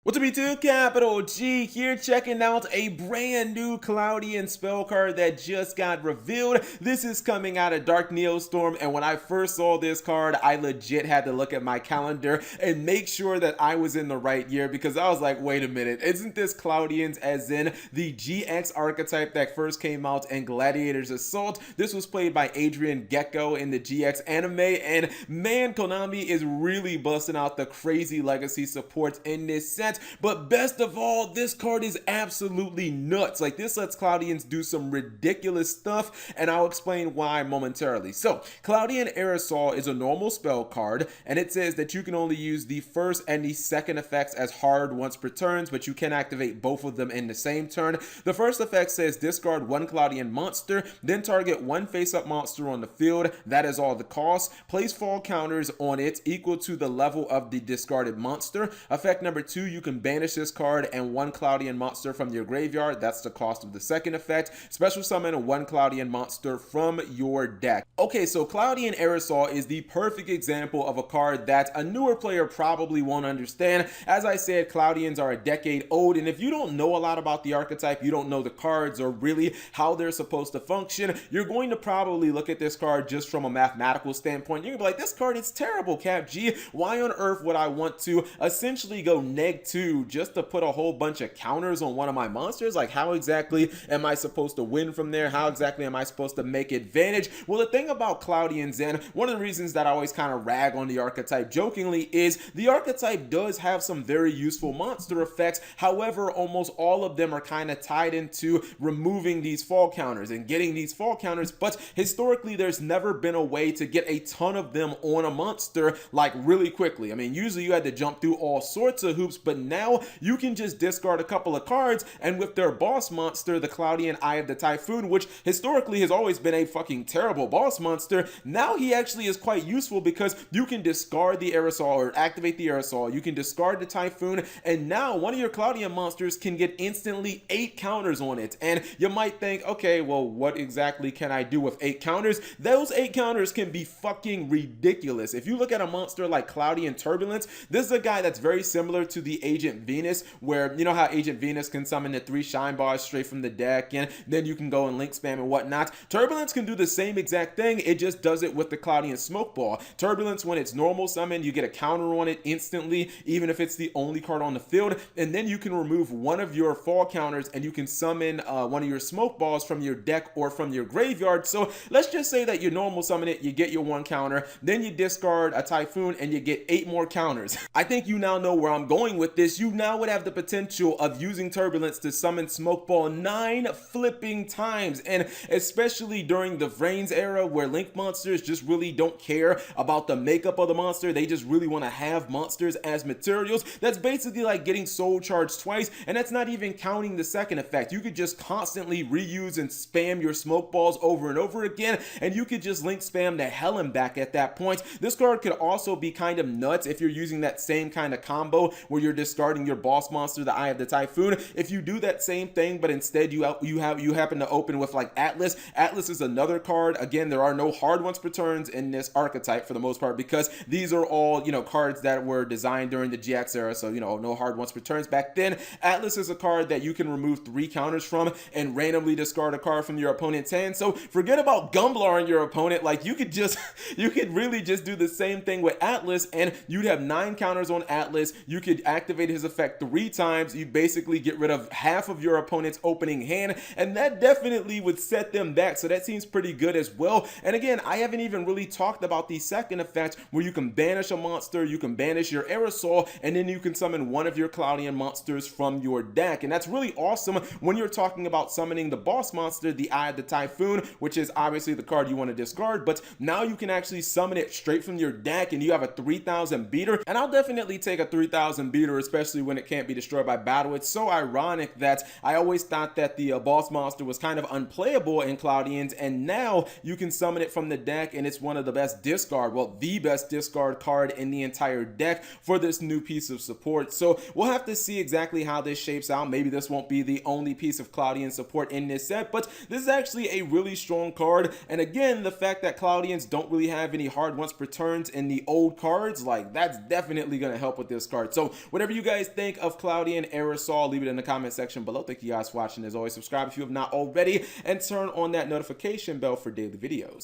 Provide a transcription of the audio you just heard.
What's up YouTube, Capital G here, checking out a brand new Cloudian spell card that just got revealed. This is coming out of Dark Neostorm, and when I first saw this card, I legit had to look at my calendar and make sure that I was in the right year, because I was like, wait a minute, isn't this Cloudians as in the GX archetype that first came out in Gladiator's Assault? This was played by Adrian Gecko in the GX anime, and man, Konami is really busting out the crazy legacy supports in this set. But best of all, this card is absolutely nuts. Like, this lets Cloudians do some ridiculous stuff, and I'll explain why momentarily. So, Cloudian Aerosol is a normal spell card, and it says that you can only use the first and the second effects as hard once per turn, but you can activate both of them in the same turn. The first effect says discard one Cloudian monster, then target one face-up monster on the field. That is all the cost. Place fall counters on it equal to the level of the discarded monster. Effect number 2, you can banish this card and one Cloudian monster from your graveyard. That's the cost of the second effect. Special summon one Cloudian monster from your deck. Okay, so Cloudian Aerosol is the perfect example of a card that a newer player probably won't understand. As I said, Cloudians are a decade old, and if you don't know a lot about the archetype, you don't know the cards or really how they're supposed to function, you're going to probably look at this card just from a mathematical standpoint. You're gonna be like, this card is terrible, Cap G. Why on earth would I want to essentially go -2 just to put a whole bunch of counters on one of my monsters? Like, how exactly am I supposed to win from there? How exactly am I supposed to make advantage? Well, the thing about Cloudians, and one of the reasons that I always kind of rag on the archetype jokingly, is the archetype does have some very useful monster effects. However, almost all of them are kind of tied into removing these fall counters and getting these fall counters, but historically there's never been a way to get a ton of them on a monster like really quickly. I mean, usually you had to jump through all sorts of hoops, but now you can just discard a couple of cards, and with their boss monster, the Cloudian Eye of the Typhoon, which historically has always been a fucking terrible boss monster, now he actually is quite useful because you can discard the Aerosol or activate the Aerosol, you can discard the Typhoon, and now one of your Cloudian monsters can get instantly 8 counters on it. And you might think, okay, well, what exactly can I do with 8 counters? Those 8 counters can be fucking ridiculous. If you look at a monster like Cloudian Turbulence, this is a guy that's very similar to the Agent Venus, where you know how Agent Venus can summon the 3 shine bars straight from the deck, and then you can go and link spam and whatnot. Turbulence can do the same exact thing, it just does it with the Cloudian Smoke Ball. Turbulence, when it's normal summon, you get a counter on it instantly, even if it's the only card on the field, and then you can remove one of your fall counters and you can summon one of your smoke balls from your deck or from your graveyard. So let's just say that you normal summon it, you get your 1 counter, then you discard a Typhoon and you get 8 more counters. I think you now know where I'm going with this. You now would have the potential of using Turbulence to summon Smoke Ball 9 flipping times, and especially during the Vrains era where Link monsters just really don't care about the makeup of the monster, they just really want to have monsters as materials. That's basically like getting Soul Charged twice, and that's not even counting the second effect. You could just constantly reuse and spam your smoke balls over and over again, and you could just link spam the hell and back at that point. This card could also be kind of nuts if you're using that same kind of combo where you're discarding your boss monster, the Eye of the Typhoon. If you do that same thing, but instead you happen to open with like Atlas. Atlas is another card. Again, there are no hard ones per turns in this archetype for the most part, because these are all, you know, cards that were designed during the GX era, so you know, no hard ones per turns back then. Atlas is a card that you can remove 3 counters from and randomly discard a card from your opponent's hand. So forget about Gumblar on your opponent. Like, you could really just do the same thing with Atlas, and you'd have 9 counters on Atlas. You could activate his effect 3 times. You basically get rid of half of your opponent's opening hand, and that definitely would set them back. So that seems pretty good as well. And again, I haven't even really talked about the second effect where you can banish a monster, you can banish your Aerosol, and then you can summon one of your Cloudian monsters from your deck. And that's really awesome when you're talking about summoning the boss monster, the Eye of the Typhoon, which is obviously the card you want to discard, but now you can actually summon it straight from your deck, and you have a 3000 beater. And I'll definitely take a 3000 beater, especially when it can't be destroyed by battle. It's so ironic that I always thought that the boss monster was kind of unplayable in Cloudians, and now you can summon it from the deck, and it's one of the best discard, well, the best discard card in the entire deck for this new piece of support. So we'll have to see exactly how this shapes out. Maybe this won't be the only piece of Cloudian support in this set, but this is actually a really strong card. And again, the fact that Cloudians don't really have any hard once per turns in the old cards, like, that's definitely going to help with this card. So whatever you you guys think of Cloudian Aerosol. Leave it in the comment section below. Thank you guys for watching. As always, subscribe if you have not already, and turn on that notification bell for daily videos.